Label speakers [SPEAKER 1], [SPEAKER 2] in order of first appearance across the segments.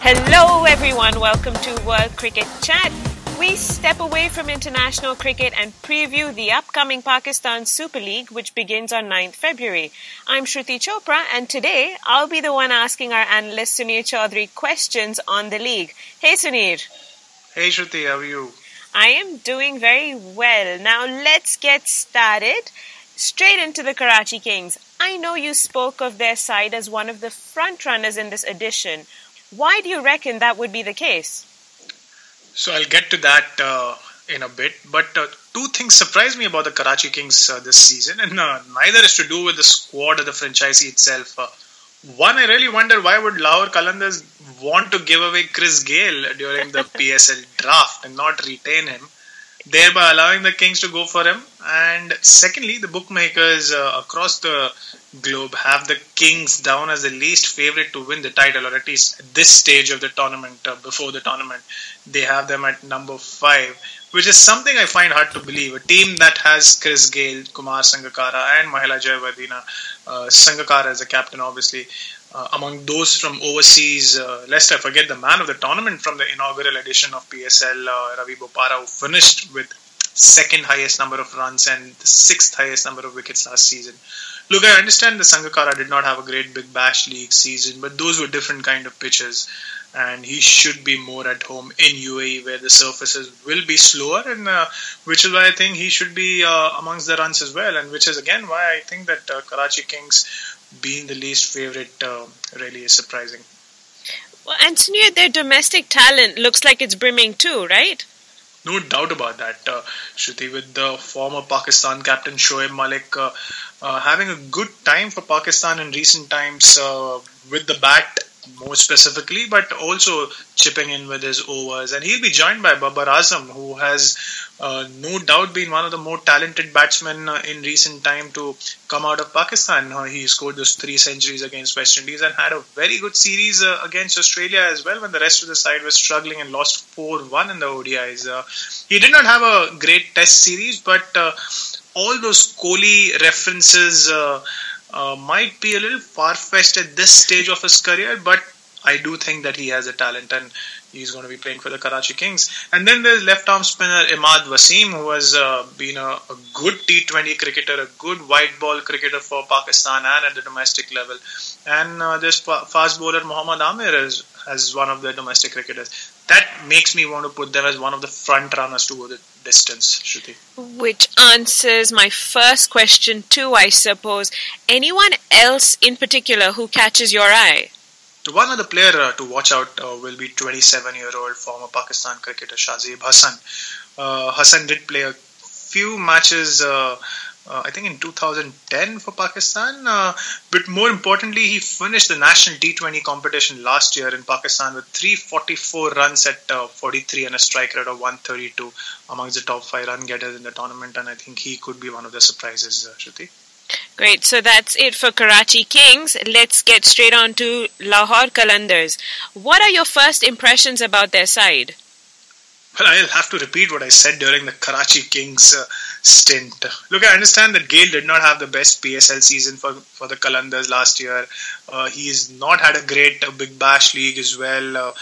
[SPEAKER 1] Hello everyone, welcome to World Cricket Chat. We step away from international cricket and preview the upcoming Pakistan Super League, which begins on 9th February. I'm Shruti Chopra, and today I'll be the one asking our analyst Suneer Chowdhary questions on the league. Hey Suneer.
[SPEAKER 2] Hey Shruti, how are you?
[SPEAKER 1] I am doing very well. Now let's get started. Straight into the Karachi Kings. I know you spoke of their side as one of the front runners in this edition. Why do you reckon that would be the case?
[SPEAKER 2] So I'll get to that in a bit, but two things surprised me about the Karachi Kings this season, and neither is to do with the squad or the franchisee itself. One, I really wonder why would Lahore Qalandars want to give away Chris Gayle during the PSL draft and not retain him, thereby allowing the Kings to go for him. And secondly, the bookmakers across the globe have the Kings down as the least favourite to win the title, or at least at this stage of the tournament, before the tournament. They have them at number 5, which is something I find hard to believe. A team that has Chris Gayle, Kumar Sangakkara and Mahela Jayawardene, Sangakkara as the captain obviously, among those from overseas, lest I forget the man of the tournament from the inaugural edition of PSL, Ravi Bopara, who finished with second highest number of runs and the 6th highest number of wickets last season. Look, I understand the Sangakkara did not have a great Big Bash League season, but those were different kind of pitches, and he should be more at home in UAE where the surfaces will be slower, and which is why I think he should be amongst the runs as well, and which is again why I think that Karachi Kings being the least favourite really is surprising.
[SPEAKER 1] Well, and Suneer, their domestic talent looks like it's brimming too, right?
[SPEAKER 2] No doubt about that, Shruti, with the former Pakistan captain Shoaib Malik having a good time for Pakistan in recent times with the bat more specifically, but also chipping in with his overs. And he'll be joined by Babar Azam, who has no doubt been one of the more talented batsmen in recent time to come out of Pakistan. He scored those 3 centuries against West Indies and had a very good series against Australia as well when the rest of the side was struggling and lost 4-1 in the ODIs. He did not have a great test series, but all those Kohli references might be a little far-fetched at this stage of his career, but I do think that he has a talent and he's going to be playing for the Karachi Kings. And then there's left-arm spinner Imad Wasim, who has been a good T20 cricketer, a good white ball cricketer for Pakistan and at the domestic level. And there's fast bowler Mohammad Amir as one of the domestic cricketers. That makes me want to put them as one of the front runners to go the distance, Shruti.
[SPEAKER 1] Which answers my first question too, I suppose. Anyone else in particular who catches your eye?
[SPEAKER 2] The one other player to watch out will be 27-year-old former Pakistan cricketer Shazib Hassan. Hassan did play a few matches I think in 2010 for Pakistan, but more importantly he finished the national T20 competition last year in Pakistan with 344 runs at 43 and a strike rate of 132 amongst the top 5 run getters in the tournament, and I think he could be one of the surprises, Shruti.
[SPEAKER 1] Great, so that's it for Karachi Kings. Let's get straight on to Lahore Qalandars. What are your first impressions about their side?
[SPEAKER 2] Well, I'll have to repeat what I said during the Karachi Kings stint. Look, I understand that Gayle did not have the best PSL season for the Qalandars last year. He's not had a great Big Bash League as well.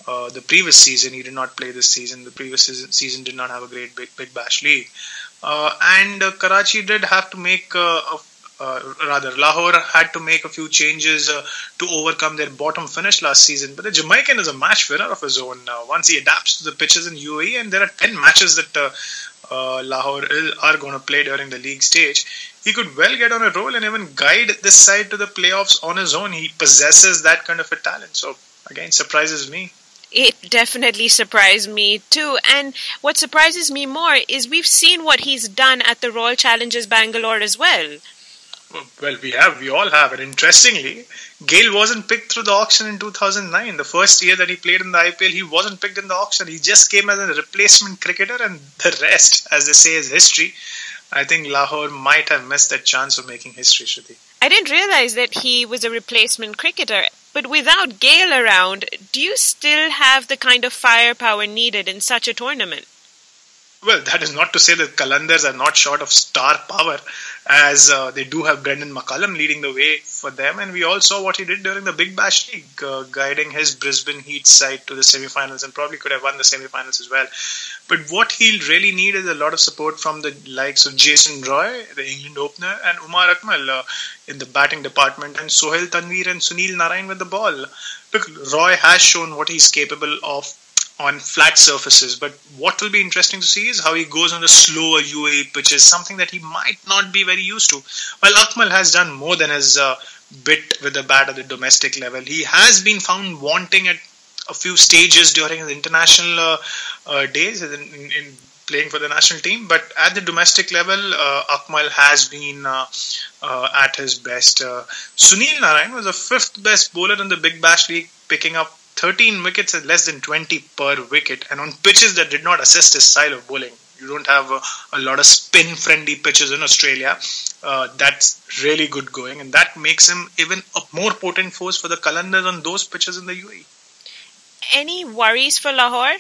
[SPEAKER 2] The previous season, he did not play this season. The previous season did not have a great Big Bash League. And Karachi did have to make Lahore had to make a few changes to overcome their bottom finish last season. But the Jamaican is a match winner of his own now. Once he adapts to the pitches in UAE, and there are 10 matches that Lahore are going to play during the league stage, he could well get on a roll and even guide this side to the playoffs on his own. He possesses that kind of a talent. So, again, surprises me.
[SPEAKER 1] It definitely surprised me too. And what surprises me more is we've seen what he's done at the Royal Challengers Bangalore as well.
[SPEAKER 2] Well, we all have. And interestingly, Gayle wasn't picked through the auction in 2009. The first year that he played in the IPL, he wasn't picked in the auction. He just came as a replacement cricketer, and the rest, as they say, is history. I think Lahore might have missed that chance of making history, Shruti.
[SPEAKER 1] I didn't realize that he was a replacement cricketer. But without Gayle around, do you still have the kind of firepower needed in such a tournament?
[SPEAKER 2] Well, that is not to say that Qalandars are not short of star power. as they do have Brendan McCullum leading the way for them. And we all saw what he did during the Big Bash League, guiding his Brisbane Heat side to the semi-finals, and probably could have won the semi-finals as well. But what he'll really need is a lot of support from the likes of Jason Roy, the England opener, and Umar Akmal in the batting department, and Sohail Tanveer and Sunil Narayan with the ball. Look, Roy has shown what he's capable of on flat surfaces, but what will be interesting to see is how he goes on the slower UAE pitches, something that he might not be very used to. While Akmal has done more than his bit with the bat at the domestic level, he has been found wanting at a few stages during his international days in playing for the national team, but at the domestic level, Akmal has been at his best. Sunil Narayan was the 5th best bowler in the Big Bash League, picking up 13 wickets at less than 20 per wicket, and on pitches that did not assist his style of bowling. You don't have a lot of spin-friendly pitches in Australia. That's really good going, and that makes him even a more potent force for the Qalandars on those pitches in the UAE.
[SPEAKER 1] Any worries for Lahore?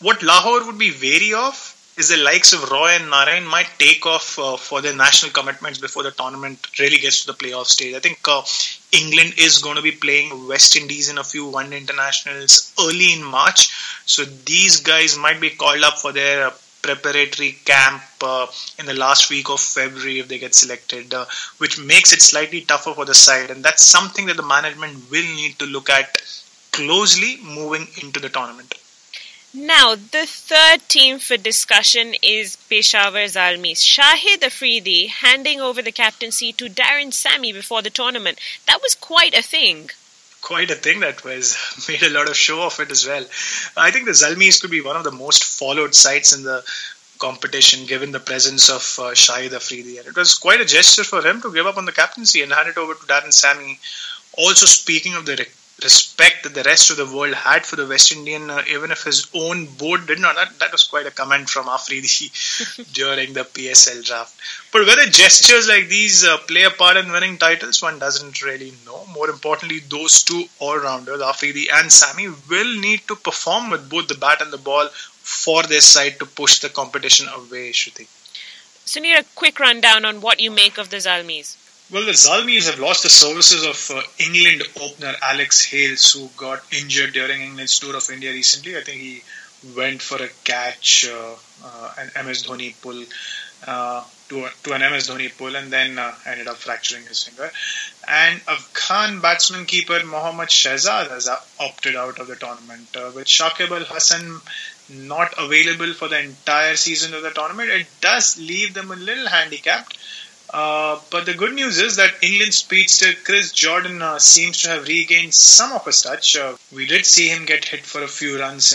[SPEAKER 2] What Lahore would be wary of is the likes of Roy and Narayan might take off for their national commitments before the tournament really gets to the playoff stage. I think England is going to be playing West Indies in a few one-day internationals early in March. So these guys might be called up for their preparatory camp in the last week of February if they get selected, which makes it slightly tougher for the side. And that's something that the management will need to look at closely moving into the tournament.
[SPEAKER 1] Now, the third team for discussion is Peshawar Zalmi. Shahid Afridi handing over the captaincy to Darren Sammy before the tournament. That was quite a thing.
[SPEAKER 2] Quite a thing that was. Made a lot of show of it as well. I think the Zalmis could be one of the most followed sides in the competition given the presence of Shahid Afridi. And it was quite a gesture for him to give up on the captaincy and hand it over to Darren Sammy. Also, speaking of the respect that the rest of the world had for the West Indian, even if his own board did not. That was quite a comment from Afridi during the PSL draft. But whether gestures like these play a part in winning titles, one doesn't really know. More importantly, those two all-rounders, Afridi and Sammy, will need to perform with both the bat and the ball for their side to push the competition away, Shruti.
[SPEAKER 1] Suneer, a quick rundown on what you make of the Zalmis.
[SPEAKER 2] Well, the Zalmis have lost the services of England opener Alex Hales, who got injured during England's tour of India recently. I think he went for a catch, an MS Dhoni pull, to an MS Dhoni pull, and then ended up fracturing his finger. And Afghan batsman keeper Mohammad Shahzad has opted out of the tournament. With Shakib Al Hasan not available for the entire season of the tournament, it does leave them a little handicapped. But the good news is that England speedster Chris Jordan seems to have regained some of his touch. We did see him get hit for a few runs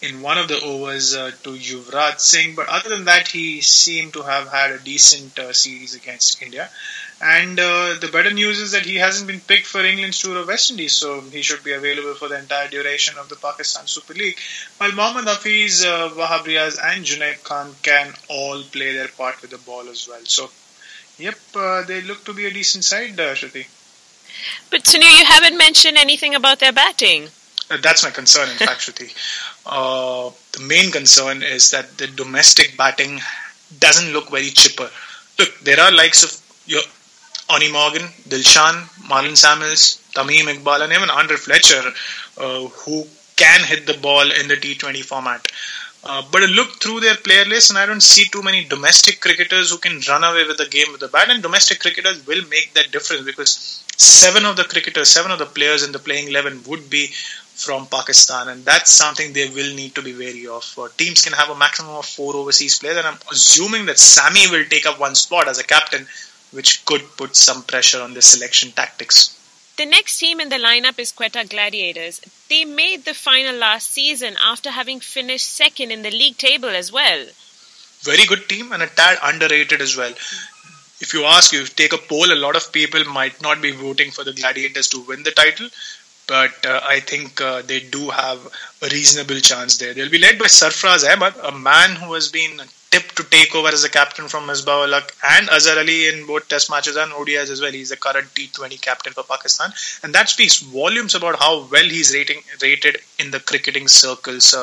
[SPEAKER 2] in one of the overs to Yuvraj Singh, but other than that, he seemed to have had a decent series against India. And the better news is that he hasn't been picked for England's tour of West Indies, so he should be available for the entire duration of the Pakistan Super League. While Mohammad Hafiz, Wahab Riaz and Junaid Khan can all play their part with the ball as well. So yep, they look to be a decent side, Shruti.
[SPEAKER 1] But Suneer, you haven't mentioned anything about their batting.
[SPEAKER 2] That's my concern, in fact, Shruti. The main concern is that the domestic batting doesn't look very chipper. Look, there are likes of Oni Morgan, Dilshan, Marlon Samuels, Tamim Iqbal, and even Andre Fletcher, who can hit the ball in the T20 format. But I look through their player list and I don't see too many domestic cricketers who can run away with the game with the bat. And domestic cricketers will make that difference because seven of the players in the playing 11 would be from Pakistan. And that's something they will need to be wary of. Teams can have a maximum of 4 overseas players. And I'm assuming that Sammy will take up one spot as a captain, which could put some pressure on their selection tactics.
[SPEAKER 1] The next team in the lineup is Quetta Gladiators. They made the final last season after having finished second in the league table as well.
[SPEAKER 2] Very good team and a tad underrated as well. If you take a poll, a lot of people might not be voting for the Gladiators to win the title. But I think they do have a reasonable chance there. They'll be led by Sarfraz Ahmed, a man who has been tipped to take over as a captain from Misbah-ul-Haq and Azhar Ali in both test matches and ODIs as well. He's the current T20 captain for Pakistan. And that speaks volumes about how well he's rated in the cricketing circles,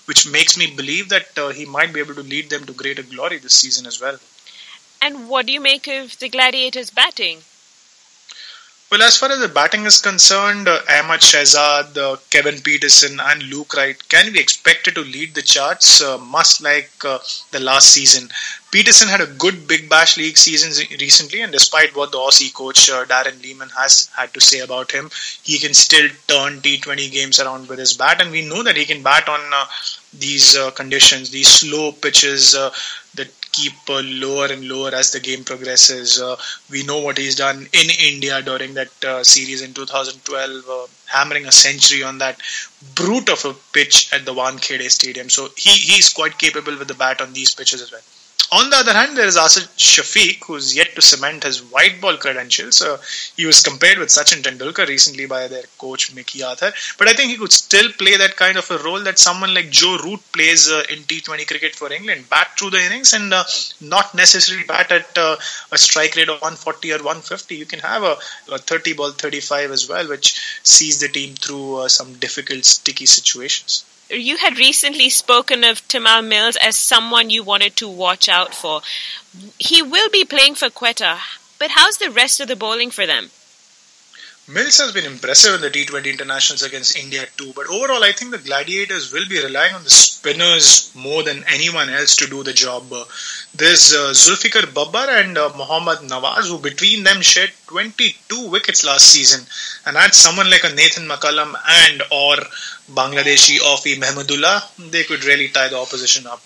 [SPEAKER 2] which makes me believe that he might be able to lead them to greater glory this season as well.
[SPEAKER 1] And what do you make of the Gladiators' batting?
[SPEAKER 2] Well, as far as the batting is concerned, Ahmad Shehzad, Kevin Peterson and Luke Wright can be expected to lead the charts, much like the last season. Peterson had a good Big Bash League season recently, and despite what the Aussie coach Darren Lehman has had to say about him, he can still turn T20 games around with his bat, and we know that he can bat on these conditions, these slow pitches that keep lower and lower as the game progresses. We know what he's done in India during that series in 2012, hammering a century on that brute of a pitch at the Wankhede Stadium. So he's quite capable with the bat on these pitches as well. On the other hand, there is Asad Shafiq, who's yet to cement his white ball credentials. He was compared with Sachin Tendulkar recently by their coach Mickey Arthur, but I think he could still play that kind of a role that someone like Joe Root plays in T20 cricket for England. Bat through the innings and not necessarily bat at a strike rate of 140 or 150. You can have a 30 ball 35 as well, which sees the team through some difficult, sticky situations.
[SPEAKER 1] You had recently spoken of Tymal Mills as someone you wanted to watch out for. He will be playing for Quetta, but how's the rest of the bowling for them?
[SPEAKER 2] Mills has been impressive in the T20 internationals against India too, but overall I think the Gladiators will be relying on the spinners more than anyone else to do the job. There's Zulfikar Babbar and Mohammad Nawaz, who between them shed 22 wickets last season, and add someone like a Nathan McCullum and or Bangladeshi Aufi Mehmudullah, they could really tie the opposition up.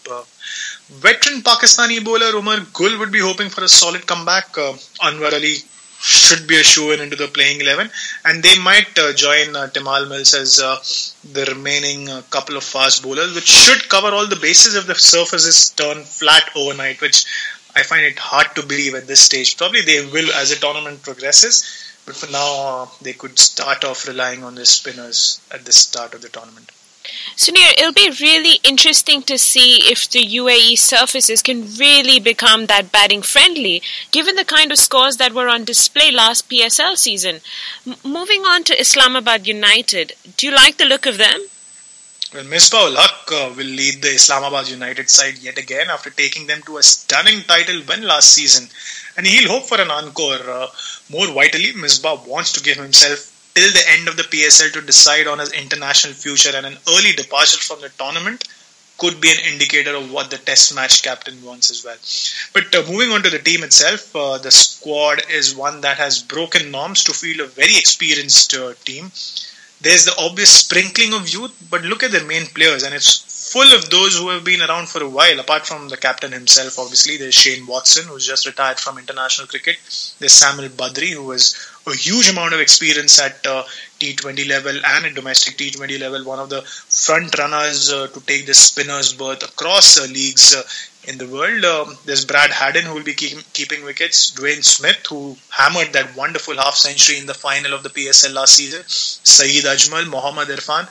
[SPEAKER 2] Veteran Pakistani bowler Umar Gul would be hoping for a solid comeback. Anwar Ali should be a shoe-in into the playing 11, and they might join Tymal Mills as the remaining couple of fast bowlers, which should cover all the bases if the surfaces turn flat overnight, which I find it hard to believe at this stage. Probably they will as the tournament progresses, but for now they could start off relying on the spinners at the start of the tournament.
[SPEAKER 1] Suneer, it'll be really interesting to see if the UAE surfaces can really become that batting friendly, given the kind of scores that were on display last PSL season. Moving on to Islamabad United, do you like the look of them?
[SPEAKER 2] Well, Misbah-ul-Haq will lead the Islamabad United side yet again after taking them to a stunning title win last season, and he'll hope for an encore. More vitally, Misbah wants to give himself till the end of the PSL to decide on his international future, and an early departure from the tournament could be an indicator of what the test match captain wants as well. But moving on to the team itself, the squad is one that has broken norms to field a very experienced team. There's the obvious sprinkling of youth, but look at the main players, and it's full of those who have been around for a while, apart from the captain himself. Obviously, there's Shane Watson, who's just retired from international cricket. There's Samuel Badri, who has a huge amount of experience at T20 level and at domestic T20 level, one of the front runners to take the spinner's berth across leagues in the world. There's Brad Haddon, who will be keeping wickets. Dwayne Smith, who hammered that wonderful half century in the final of the PSL last season. Saeed Ajmal, Mohammad Irfan.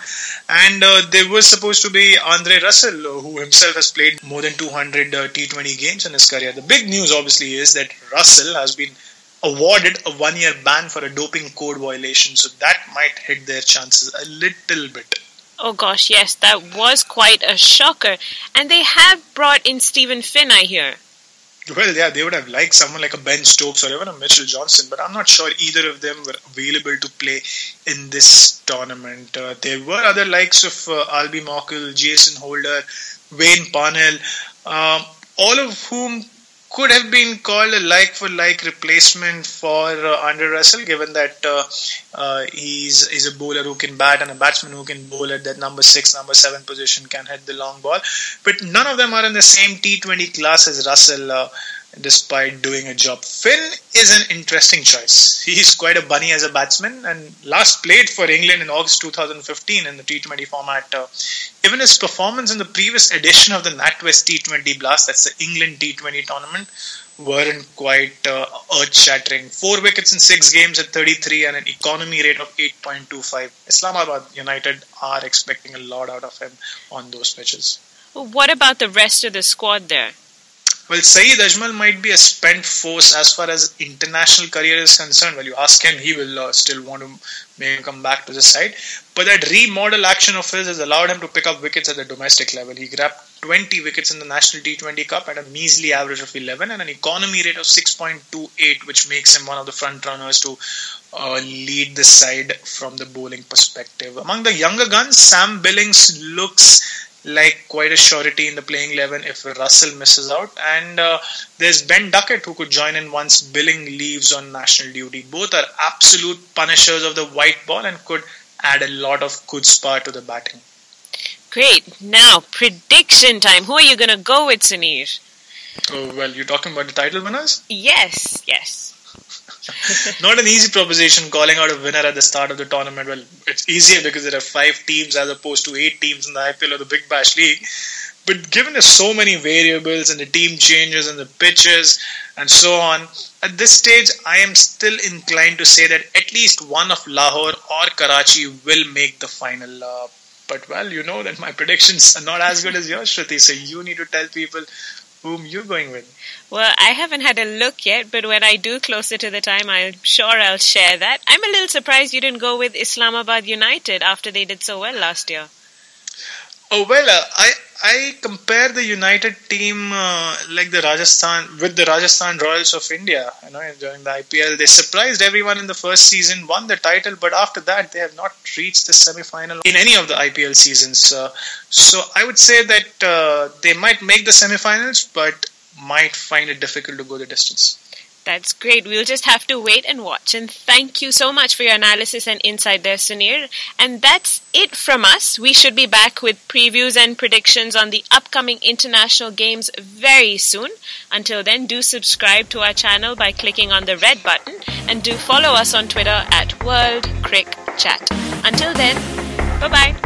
[SPEAKER 2] And there was supposed to be Andre Russell, who himself has played more than 200 T20 games in his career. The big news, obviously, is that Russell has been awarded a 1-year ban for a doping code violation, so that might hit their chances a little bit.
[SPEAKER 1] Oh gosh, yes, that was quite a shocker. And they have brought in Stephen Finn, I hear.
[SPEAKER 2] Well, yeah, they would have liked someone like a Ben Stokes or even a Mitchell Johnson, but I'm not sure either of them were available to play in this tournament. There were other likes of Albie Mockle, Jason Holder, Wayne Parnell, all of whom could have been called a like-for-like replacement for Andre Russell, given that he's a bowler who can bat and a batsman who can bowl at that number 6, number 7 position, can hit the long ball. But none of them are in the same T20 class as Russell, despite doing a job. Finn is an interesting choice. He's quite a bunny as a batsman and last played for England in August 2015 in the T20 format. Even his performance in the previous edition of the NatWest T20 Blast, that's the England T20 tournament, weren't quite earth-shattering. 4 wickets in 6 games at 33 and an economy rate of 8.25. Islamabad United are expecting a lot out of him on those pitches.
[SPEAKER 1] What about the rest of the squad there?
[SPEAKER 2] Well, Saeed Ajmal might be a spent force as far as international career is concerned. Well, you ask him, he will still want to maybe come back to the side. But that remodel action of his has allowed him to pick up wickets at the domestic level. He grabbed 20 wickets in the National T20 Cup at a measly average of 11 and an economy rate of 6.28, which makes him one of the front runners to lead the side from the bowling perspective. Among the younger guns, Sam Billings looks like quite a surety in the playing 11 if Russell misses out. And there's Ben Duckett who could join in once Billing leaves on national duty. Both are absolute punishers of the white ball and could add a lot of chutzpah to the batting.
[SPEAKER 1] Great. Now, prediction time. Who are you going to go with, Suneer?
[SPEAKER 2] Oh, well, you're talking about the title winners?
[SPEAKER 1] Yes.
[SPEAKER 2] Not an easy proposition calling out a winner at the start of the tournament. Well, it's easier because there are 5 teams as opposed to 8 teams in the IPL or the Big Bash League. But given there's so many variables and the team changes and the pitches and so on, at this stage I am still inclined to say that at least one of Lahore or Karachi will make the final. But well, you know that my predictions are not as good as yours, Shruti. So you need to tell people whom you're going with.
[SPEAKER 1] Well, I haven't had a look yet, but when I do closer to the time, I'm sure I'll share that. I'm a little surprised you didn't go with Islamabad United after they did so well last year.
[SPEAKER 2] Oh, well, I compare the United team like the Rajasthan with the Rajasthan Royals of India. You know, during the IPL, they surprised everyone in the first season, won the title, but after that, they have not reached the semi-final in any of the IPL seasons. So I would say that they might make the semi-finals, but might find it difficult to go the distance.
[SPEAKER 1] That's great. We'll just have to wait and watch. And thank you so much for your analysis and insight there, Suneer. And that's it from us. We should be back with previews and predictions on the upcoming international games very soon. Until then, do subscribe to our channel by clicking on the red button and do follow us on Twitter at World Crick Chat. Until then, bye-bye.